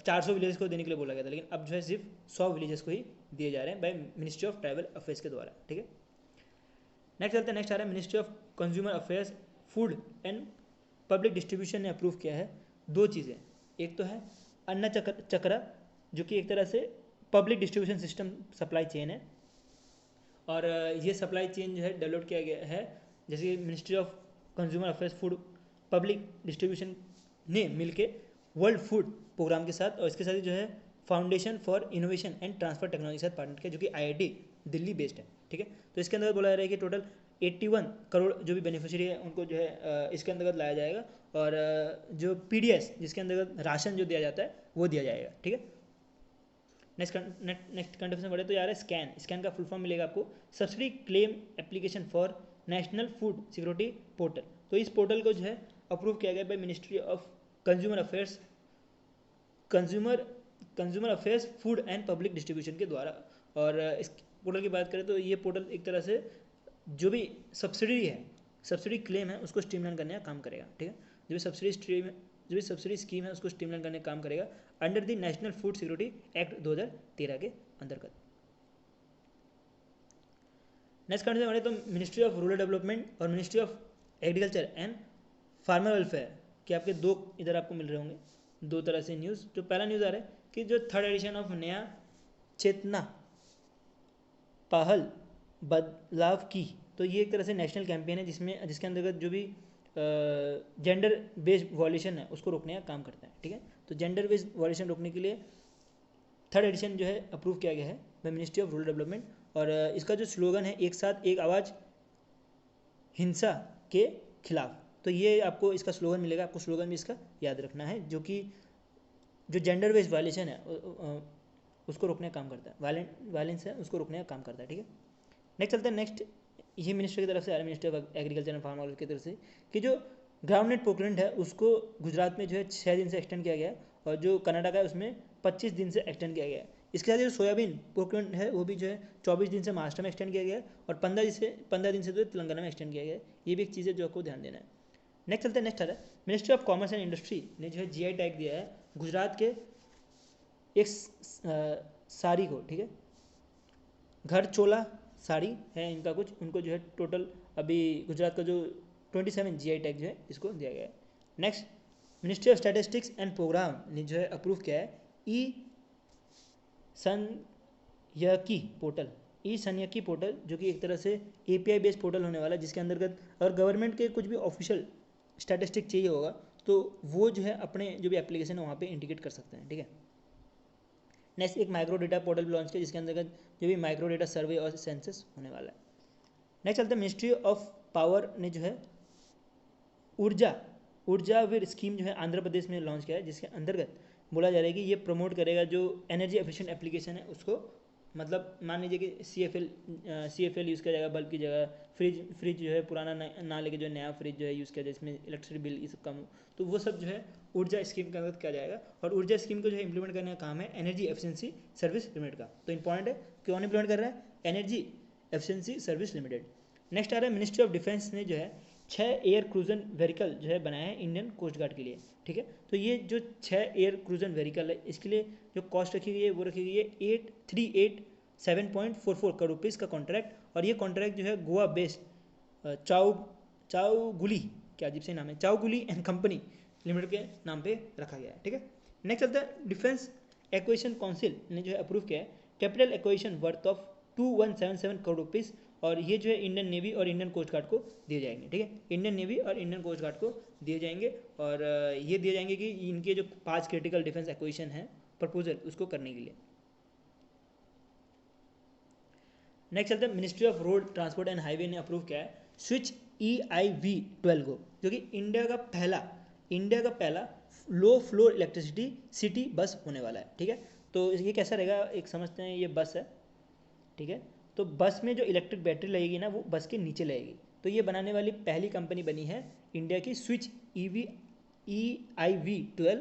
S1: 400 विलेज को देने के लिए बोला गया था, लेकिन अब जो है सिर्फ 100 विलेजेस को ही दिए जा रहे हैं by ministry of tribal affairs के द्वारा, ठीक है। नेक्स्ट चलते हैं, नेक्स्ट आ रहा है ministry of consumer affairs food and public distribution ने अप्रूव किया है 2 चीज़ें। एक तो है अन्न चक्रा जो कि एक तरह से public distribution system supply chain है, और ये सप्लाई चेन जो है डेवलप किया गया है जैसे ministry of consumer affairs food public distribution ने मिलके वर्ल्ड फूड प्रोग्राम के साथ और इसके साथ ही जो है foundation for innovation and transfer technology के साथ पार्टनर किया जो कि IIT दिल्ली बेस्ड है, ठीक है। तो इसके अंदर बोला जा रहा है कि टोटल 81 करोड़ जो भी बेनिफिशियरी है उनको जो है इसके अंतर्गत लाया जाएगा, और जो PDS जिसके अंतर्गत राशन जो दिया जाता है वो दिया जाएगा, ठीक है। नेक्स्ट कंडीशन बढ़े तो यार स्कैन का फुल फॉर्म मिलेगा आपको subsidy claim application for national food security portal. तो इस पोर्टल को जो है अप्रूव किया गया by ministry of consumer affairs consumer affairs food and public distribution के द्वारा। और इस पोर्टल की बात करें तो ये पोर्टल एक तरह से जो भी सब्सिडी क्लेम है उसको स्ट्रीमलाइन करने का काम करेगा, ठीक है। जो भी सब्सिडी स्कीम है उसको स्ट्रीमलाइन करने का काम करेगा under the national food security act 2013 के अंतर्गत। नेक्स्ट कंट्री हमारे तो मिनिस्ट्री ऑफ रूरल डेवलपमेंट और ministry of agriculture and farmer welfare के आपके दो इधर आपको मिल रहे होंगे, दो तरह से न्यूज़। जो पहला न्यूज़ आ रहा है कि जो 3rd एडिशन ऑफ नया चेतना पहल बदलाव की, तो ये एक तरह से नेशनल कैंपेन है जिसके अंतर्गत जो भी जेंडर बेस्ड वॉल्यूशन है उसको रोकने का काम करता है, ठीक है। तो जेंडर बेस्ड वॉल्यूशन रोकने के लिए 3rd एडिशन जो है अप्रूव किया गया है by ministry of rural development. और इसका जो स्लोगन है एक साथ एक आवाज़ हिंसा के खिलाफ, तो ये आपको इसका स्लोगन मिलेगा, आपको स्लोगन भी इसका याद रखना है, जो कि जो जेंडर बेस्ड वायलेशन है उसको रोकने का काम करता है, वायलेंस है उसको रोकने का काम करता है, ठीक है। नेक्स्ट चलते हैं, नेक्स्ट ये मिनिस्टर की तरफ से आ रहा है, minister of agriculture and farmer की तरफ से, कि जो ग्राउंड नेट प्रोक्योरमेंट है उसको गुजरात में जो है 6 दिन से एक्सटेंड किया गया है और जो कर्नाटक है उसमें 25 दिन से एक्सटेंड किया गया है। इसके साथ जो सोयाबीन प्रोक्योरमेंट है वो भी जो है 24 दिन से महाराष्ट्र में एक्सटेंड किया गया है और 15 दिन से जो है तेलंगाना में एक्सटेंड किया गया है। ये भी एक चीज़ है जो आपको ध्यान देना है। नेक्स्ट चलते हैं, नेक्स्ट आ रहा है ministry of commerce and industry ने जो है GI टैग दिया है गुजरात के एक साड़ी को, ठीक है। घर चोला साड़ी है इनका कुछ, उनको जो है टोटल अभी गुजरात का जो 27 GI टैग जो है इसको दिया गया है। Next ministry of statistics and programme ने जो है अप्रूव किया है ई संयकी पोर्टल, जो कि एक तरह से API बेस्ड पोर्टल होने वाला है, जिसके अंतर्गत अगर गवर्नमेंट के कुछ भी ऑफिशियल स्टैटिस्टिक चाहिए होगा तो वो जो है अपने जो भी एप्लीकेशन है वहाँ पे इंटीग्रेट कर सकते हैं, ठीक है। नेक्स्ट एक माइक्रो डेटा पोर्टल भी लॉन्च किया जिसके अंतर्गत जो भी माइक्रो डेटा सर्वे और सेंसस होने वाला है। नेक्स्ट चलते हैं, मिनिस्ट्री ऑफ पावर ने जो है ऊर्जावीर स्कीम जो है आंध्र प्रदेश में लॉन्च किया है, जिसके अंतर्गत बोला जा रहा है कि ये प्रमोट करेगा जो एनर्जी एफिशिएंट एप्लीकेशन है उसको, मतलब मान लीजिए कि CFL यूज़ किया जाएगा बल्ब की जगह, फ्रिज जो है पुराना ना लेके जो नया फ्रिज जो है यूज़ किया जाए, इसमें इलेक्ट्रिसिटी बिल ये सब कम हो, तो वो सब जो है ऊर्जा स्कीम के अंतर्गत किया जाएगा। और ऊर्जा स्कीम को जो है इंप्लीमेंट करने का काम है एनर्जी एफिशिएंसी सर्विस लिमिटेड का। तो इंपॉर्टेंट है, कौन इंप्लीमेंट कर रहा है? Energy efficiency service limited. Next आ रहा है मिनिस्ट्री ऑफ डिफेंस ने जो है 6 एयर क्रूजन व्हीकल जो है बनाया है इंडियन कोस्ट गार्ड के लिए, ठीक है। तो ये जो 6 एयर क्रूजन व्हीकल है इसके लिए जो कॉस्ट रखी गई है वो रखी गई है 8387.44 करोड़ रुपीज़ का कॉन्ट्रैक्ट। और ये कॉन्ट्रैक्ट जो है गोवा बेस्ड चाउगुली, क्या अजीब से नाम है, चाउगुली एंड कंपनी लिमिटेड के नाम पे रखा गया है, ठीक है। नेक्स्ट चलता है, डिफेंस एक्विजिशन काउंसिल ने जो है अप्रूव किया है capital acquisition worth of 2177 crore rupees, और ये जो है इंडियन नेवी और इंडियन कोस्ट गार्ड को दिए जाएंगे, ठीक है। इंडियन नेवी और इंडियन कोस्ट गार्ड को दिए जाएंगे, और ये दिए जाएंगे कि इनके जो 5 क्रिटिकल डिफेंस एक्विजिशन है प्रपोजल उसको करने के लिए। नेक्स्ट चलते हैं, ministry of road transport and highway ने अप्रूव किया है स्विच EIV12 को, जो कि इंडिया का पहला low floor electricity city bus होने वाला है, ठीक है। तो ये कैसा रहेगा, एक समझते हैं, ये बस है, ठीक है। तो बस में जो इलेक्ट्रिक बैटरी लगेगी ना वो बस के नीचे लगेगी, तो ये बनाने वाली पहली कंपनी बनी है इंडिया की स्विच EIV12,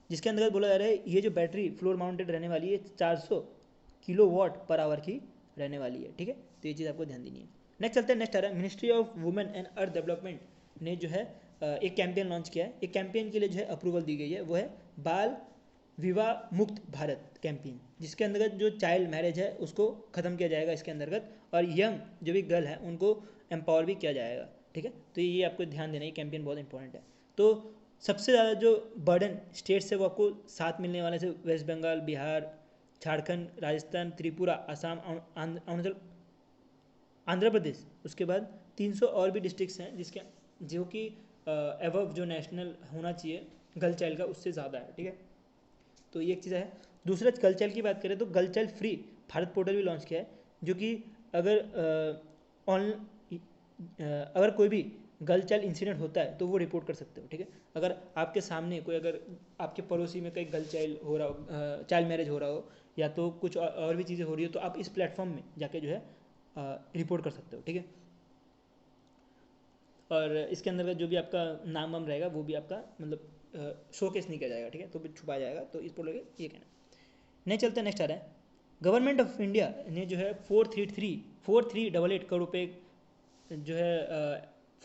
S1: जिसके अंतर्गत बोला जा रहा है ये जो बैटरी फ्लोर माउंटेड रहने वाली है 400 किलोवाट पर आवर की रहने वाली है, ठीक है। तो ये चीज़ आपको ध्यान देनी है। नेक्स्ट चलते हैं, नेक्स्ट आ रहा है ministry of women and earth development ने जो है एक कैंपेन लॉन्च किया है। एक कैंपेन के लिए जो है अप्रूवल दी गई है, वो है बाल विवाह मुक्त भारत कैंपेन, जिसके अंतर्गत जो चाइल्ड मैरिज है उसको ख़त्म किया जाएगा इसके अंतर्गत, और यंग जो भी गर्ल है उनको एम्पावर भी किया जाएगा, ठीक है। तो ये आपको ध्यान देना, ये कैंपेन बहुत इंपॉर्टेंट है। तो सबसे ज़्यादा जो बर्डन स्टेट से वो आपको 7 मिलने वाले से वेस्ट बंगाल, बिहार, झारखंड, राजस्थान, त्रिपुरा, असम, आंध्र प्रदेश, उसके बाद 300 और भी डिस्ट्रिक्ट्स हैं जिसके जो कि एबव जो नेशनल होना चाहिए गर्ल चाइल्ड का उससे ज़्यादा है, ठीक है। तो ये एक चीज़ है। दूसरा गर्ल चाइल्ड की बात करें तो girl child free Bharat portal भी लॉन्च किया है, जो कि अगर कोई भी गर्ल चाइल्ड इंसिडेंट होता है तो वो रिपोर्ट कर सकते हो, ठीक है। अगर आपके सामने कोई, अगर आपके पड़ोसी में कहीं गर्ल चाइल्ड हो रहा हो, चाइल्ड मैरिज हो रहा हो, या तो कुछ और भी चीज़ें हो रही हो, तो आप इस प्लेटफॉर्म में जाके जो है रिपोर्ट कर सकते हो, ठीक है। और इसके अंदर का जो भी आपका नाम वाम रहेगा वो भी आपका मतलब शोकेस नहीं किया जाएगा, ठीक है, तो भी छुपाया जाएगा। तो इस पर लोग ये कहना नहीं चलते। नेक्स्ट आ रहा है, गवर्नमेंट ऑफ इंडिया ने जो है 4388 करोड़ रुपये जो है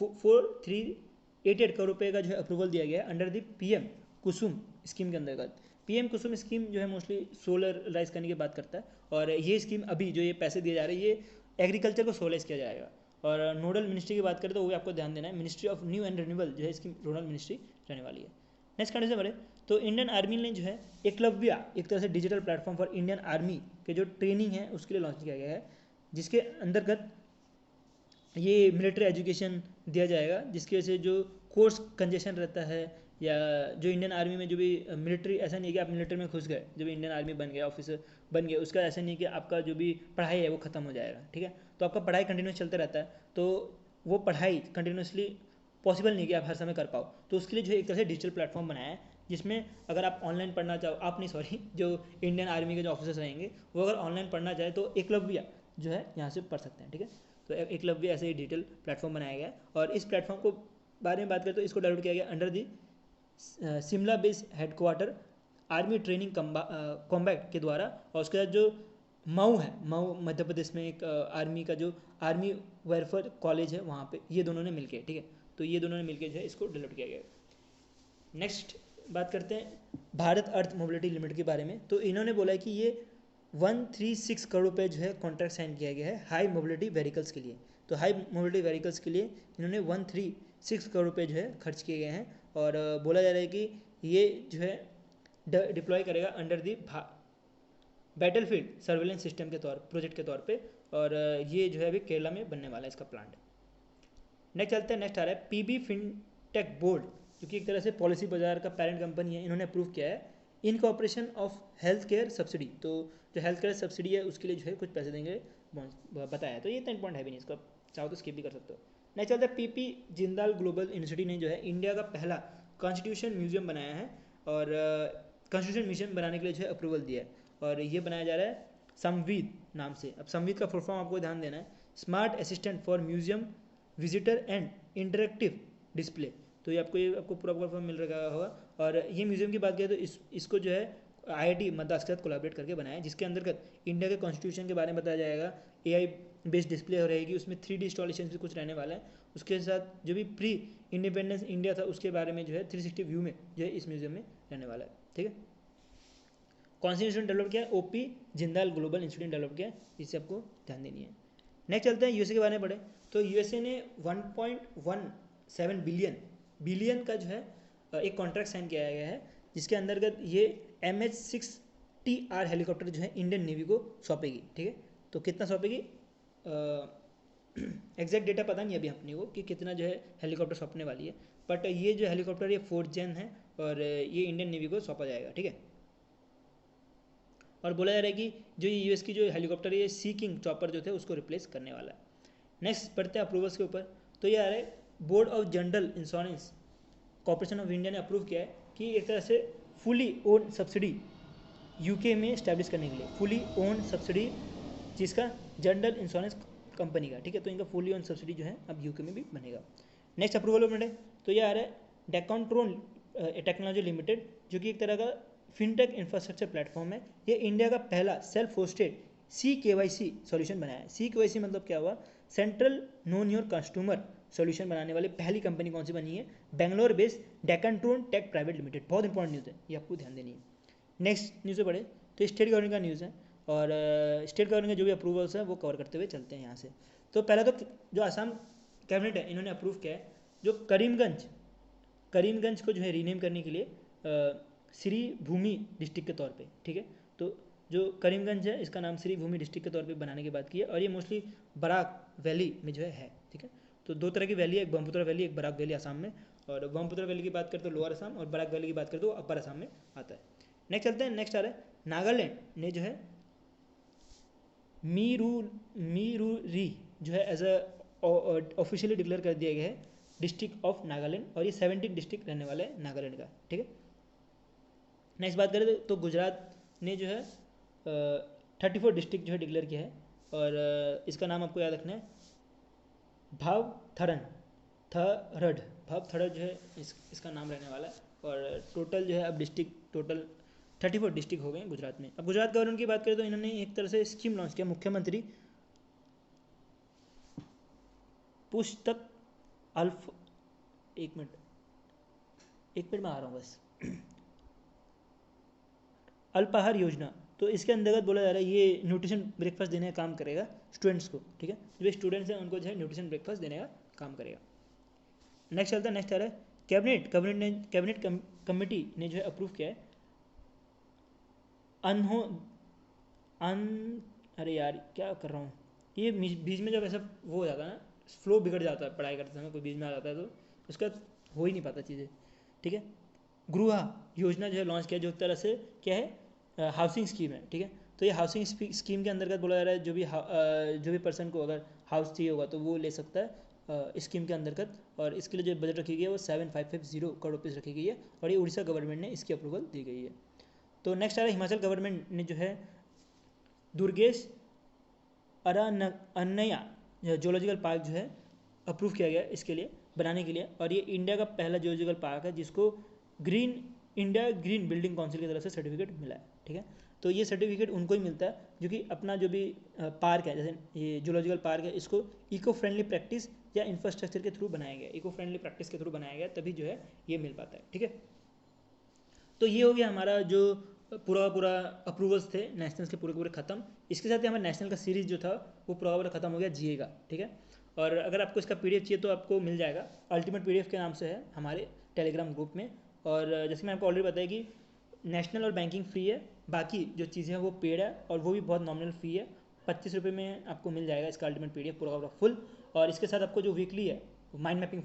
S1: 4388 करोड़ रुपये का जो है अप्रूवल दिया गया है under the PM Kusum scheme के अंतर्गत। पीएम कुसुम स्कीम जो है मोस्टली सोलर राइज करने की बात करता है, और ये स्कीम अभी जो ये पैसे दिए जा रहे हैं ये एग्रीकल्चर को सोलराइज किया जाएगा। और नोडल मिनिस्ट्री की बात करें तो वो आपको ध्यान देना है, ministry of new and renewable जो है इसकी नोडल मिनिस्ट्री रहने वाली है। नेक्स्ट कंडीशन बढ़े तो इंडियन आर्मी ने जो है एकलव्य एक तरह से digital platform for Indian army के जो ट्रेनिंग है उसके लिए लॉन्च किया गया है, जिसके अंतर्गत ये मिलिट्री एजुकेशन दिया जाएगा, जिसकी वजह से जो कोर्स कंजेशन रहता है, या जो इंडियन आर्मी में जो भी मिलिट्री, ऐसा नहीं है कि आप मिलिट्री में घुस गए, जब इंडियन आर्मी बन गया, ऑफिसर बन गया, उसका ऐसा नहीं कि आपका जो भी पढ़ाई है वो ख़त्म हो जाएगा, ठीक है। तो आपका पढ़ाई कंटिन्यूस चलता रहता है, तो वो पढ़ाई कंटिन्यूसली पॉसिबल नहीं कि आप हर समय कर पाओ। तो उसके लिए जो एक तरह से डिजिटल प्लेटफॉर्म बनाया है, जिसमें अगर आप ऑनलाइन पढ़ना चाहो, आप नहीं सॉरी, जो इंडियन आर्मी के जो ऑफिसर्स रहेंगे वो अगर ऑनलाइन पढ़ना चाहे तो एकलव्य जो है यहाँ से पढ़ सकते हैं, ठीक है। तो एकलव्य ऐसे ही डिजिटल प्लेटफॉर्म बनाया गया है, और इस प्लेटफॉर्म को बारे में बात करें तो इसको डेवलप किया गया under the Shimla base headquarter army training combat के द्वारा। और उसके बाद जो मऊ है, मऊ मध्य प्रदेश में एक आर्मी का जो आर्मी वेलफेयर कॉलेज है वहाँ पे ये दोनों ने मिलके, ठीक है, तो ये दोनों ने मिलके जो है इसको डेवलप किया गया है। नेक्स्ट बात करते हैं भारत अर्थ मोबिलिटी लिमिटेड के बारे में। तो इन्होंने बोला है कि ये 136 करोड़ रुपये जो है कॉन्ट्रैक्ट साइन किया गया है हाई मोबिलिटी व्हीकल्स के लिए। तो हाई मोबिलिटी व्हीकल्स के लिए इन्होंने 136 करोड़ रुपये जो है खर्च किए गए हैं, और बोला जा रहा है कि ये जो है डिप्लॉय करेगा under the battlefield surveillance system के प्रोजेक्ट के तौर पे, और ये जो है अभी केरला में बनने वाला है इसका प्लांट। नेक्स्ट चलते हैं, नेक्स्ट आ रहा है पीबी फिनटेक बोर्ड, जो कि एक तरह से पॉलिसी बाजार का पेरेंट कंपनी है, इन्होंने अप्रूव किया है incorporation of health care subsidy. तो जो हेल्थ केयर सब्सिडी है उसके लिए जो है कुछ पैसे देंगे बताया। तो ये इतना इंपॉर्टेंट है भी नहीं, इसको चाहो तो स्किप भी कर सकते हो। नेक्स्ट चलता है पीपी जिंदाल ग्लोबल यूनिवर्सिटी ने जो है इंडिया का पहला कॉन्स्टिट्यूशन म्यूजियम बनाया है, और कॉन्स्टिट्यूशन म्यूजियम बनाने के लिए जो है अप्रूवल दिया है, और ये बनाया जा रहा है संविद नाम से। अब संविद का फुल फॉर्म आपको ध्यान देना है, smart assistant for museum visitor and interactive display. तो ये आपको पूरा फुल फॉर्म मिल रहा होगा। और ये म्यूजियम की बात करें तो इसको जो है IIT मद्रास के साथ कोलैबोरेट करके बनाया है, जिसके अंतर्गत इंडिया के कॉन्स्टिट्यूशन के बारे में बताया जाएगा, AI बेस्ड डिस्प्ले हो रहेगी, उसमें 3D इंस्टॉलेशन भी कुछ रहने वाला है। उसके साथ जो भी प्री इंडिपेंडेंस इंडिया था उसके बारे में जो है 360 व्यू में जो है इस म्यूजियम में रहने वाला है, ठीक है। कौन सी इंस्टीट्यूट डेवलप किया है? OP Jindal global institute develop किया है, इससे आपको ध्यान देनी है। नेक्स्ट चलते हैं USA के बारे में पढ़े। तो USA ने 1.17 बिलियन का जो है एक कॉन्ट्रैक्ट साइन किया गया है, जिसके अंतर्गत ये MH-60R हेलीकॉप्टर जो है इंडियन नेवी को सौंपेगी, ठीक है। तो कितना सौंपेगी एग्जैक्ट डेटा पता नहीं अभी अपने को कि कितना जो है हेलीकॉप्टर सौंपने वाली है, बट ये जो हेलीकॉप्टर ये 4th जेन है, और ये इंडियन नेवी को सौंपा जाएगा, ठीक है। और बोला जा रहा है कि जो ये US की जो हेलीकॉप्टर है ये सी किंग चॉपर जो थे उसको रिप्लेस करने वाला है। नेक्स्ट बढ़ते हैं अप्रूवल्स के ऊपर। तो ये आ रहा है board of general insurance corporation of India ने अप्रूव किया है कि एक तरह से फुली ओन सब्सिडी UK में इस्टेब्लिश करने के लिए, फुली ओन सब्सिडी जिसका जनरल इंश्योरेंस कंपनी का, ठीक है। तो इनका फुली ओन सब्सिडी जो है अब UK में भी बनेगा। नेक्स्ट अप्रूवल है तो ये आ रहा है डेकॉन्ट्रोन टेक्नोलॉजी लिमिटेड, जो कि एक तरह का फिनटेक इंफ्रास्ट्रक्चर प्लेटफॉर्म है। ये इंडिया का पहला सेल्फ होस्टेड CKYC सॉल्यूशन बनाया है। CKYC मतलब क्या हुआ? Central know your customer solution बनाने वाली पहली कंपनी कौन सी बनी है? Bangalore based Decentro tech private limited. बहुत इंपॉर्टेंट न्यूज़ है, ये आपको ध्यान देनी है। नेक्स्ट न्यूज़ पे पढ़े तो स्टेट गवर्नमेंट का न्यूज़ है, और स्टेट गवर्नमेंट के जो भी अप्रूवल्स हैं वो कवर करते हुए चलते हैं यहाँ से। तो पहला तो जो असम कैबिनेट है इन्होंने अप्रूव किया है जो करीमगंज को जो है रीनेम करने के लिए श्री भूमि डिस्ट्रिक्ट के तौर पे, ठीक है। तो जो करीमगंज है इसका नाम श्री भूमि डिस्ट्रिक्ट के तौर पे बनाने की बात की है, और ये मोस्टली बराक वैली में जो है, ठीक है। तो दो तरह की वैली है, एक ब्रह्मपुत्र वैली, एक बराक वैली असम में। और ब्रह्मपुत्र वैली की बात करें तो लोअर असम, और बराक वैली की बात करें तो अपर असम में आता है। नेक्स्ट चलते हैं, नेक्स्ट आ रहा है नागालैंड ने जो है मीरूरी जो है एज अ ऑफिशियली डिक्लेयर कर दिया गया है डिस्ट्रिक्ट ऑफ नागालैंड और ये 17 डिस्ट्रिक्ट रहने वाले हैं नागालैंड का, ठीक है। नेक्स्ट बात करें तो गुजरात ने जो है 34 डिस्ट्रिक्ट जो है डिक्लेयर किया है और इसका नाम आपको याद रखना है भावथरन थरड भावथरड जो है इसका नाम रहने वाला है। और टोटल जो है अब डिस्ट्रिक्ट टोटल 34 डिस्ट्रिक्ट हो गए हैं गुजरात में। अब गुजरात गवर्नमेंट की बात करें तो इन्होंने एक तरह से स्कीम लॉन्च किया, मुख्यमंत्री पुस्तक अल्फ एक मिनट में आ रहा हूँ बस अल्पाहार योजना। तो इसके अंतर्गत बोला जा रहा है ये न्यूट्रिशन ब्रेकफास्ट देने का काम करेगा स्टूडेंट्स को, ठीक है। जो स्टूडेंट्स हैं उनको जो है न्यूट्रिशन ब्रेकफास्ट देने का काम करेगा। नेक्स्ट चलता है, नेक्स्ट आ रहा है कैबिनेट कमेटी ने जो है अप्रूव किया है अरे यार क्या कर रहा हूँ, ये बीच में जब ऐसा वो हो जाता है ना, फ्लो बिगड़ जाता है पढ़ाई करते समय, कोई बीच में आ जाता है तो उसका हो ही नहीं पाता चीज़ें, ठीक है। गृहा योजना जो है लॉन्च किया, जो एक तरह से क्या है हाउसिंग स्कीम है, ठीक है। तो ये हाउसिंग स्कीम के अंतर्गत बोला जा रहा है जो भी पर्सन को अगर हाउस चाहिए होगा तो वो ले सकता है स्कीम के अंतर्गत। और इसके लिए जो बजट रखी गई है वो 7550 करोड़ रुपीज़ रखी गई है और ये उड़ीसा गवर्नमेंट ने इसकी अप्रूवल दी गई है। तो नेक्स्ट आ रहा है हिमाचल गवर्नमेंट ने जो है दुर्गेश अरण्या जोलॉजिकल पार्क जो है अप्रूव किया गया इसके लिए बनाने के लिए। और ये इंडिया का पहला जोलॉजिकल पार्क है जिसको इंडिया ग्रीन बिल्डिंग काउंसिल की तरफ से सर्टिफिकेट मिला है, ठीक है। तो ये सर्टिफिकेट उनको ही मिलता है जो कि अपना जो भी पार्क है, जैसे ये जूलॉजिकल पार्क है, इसको इको फ्रेंडली प्रैक्टिस या इंफ्रास्ट्रक्चर के थ्रू बनाया गया, इको फ्रेंडली प्रैक्टिस के थ्रू बनाया गया, तभी जो है ये मिल पाता है, ठीक है। तो ये हो गया हमारा जो पूरा अप्रूवल्स थे नेशनल्स के पूरे ख़त्म। इसके साथ ही हमारा नेशनल का सीरीज़ जो था वो पूरा ख़त्म हो गया जीए का, ठीक है। और अगर आपको इसका पीडीएफ चाहिए तो आपको मिल जाएगा, अल्टीमेट पीडीएफ के नाम से है हमारे टेलीग्राम ग्रुप में। और जैसे मैं आपको ऑलरेडी बताया कि नेशनल और बैंकिंग फ्री है, बाकी जो चीज़ें हैं वो पेड है और वो भी बहुत नॉमिनल फ़ी है। 25 रुपये में आपको मिल जाएगा इसका अल्टीमेट पीडीएफ पूरा फुल। और इसके साथ आपको जो वीकली है माइंड मैपिंग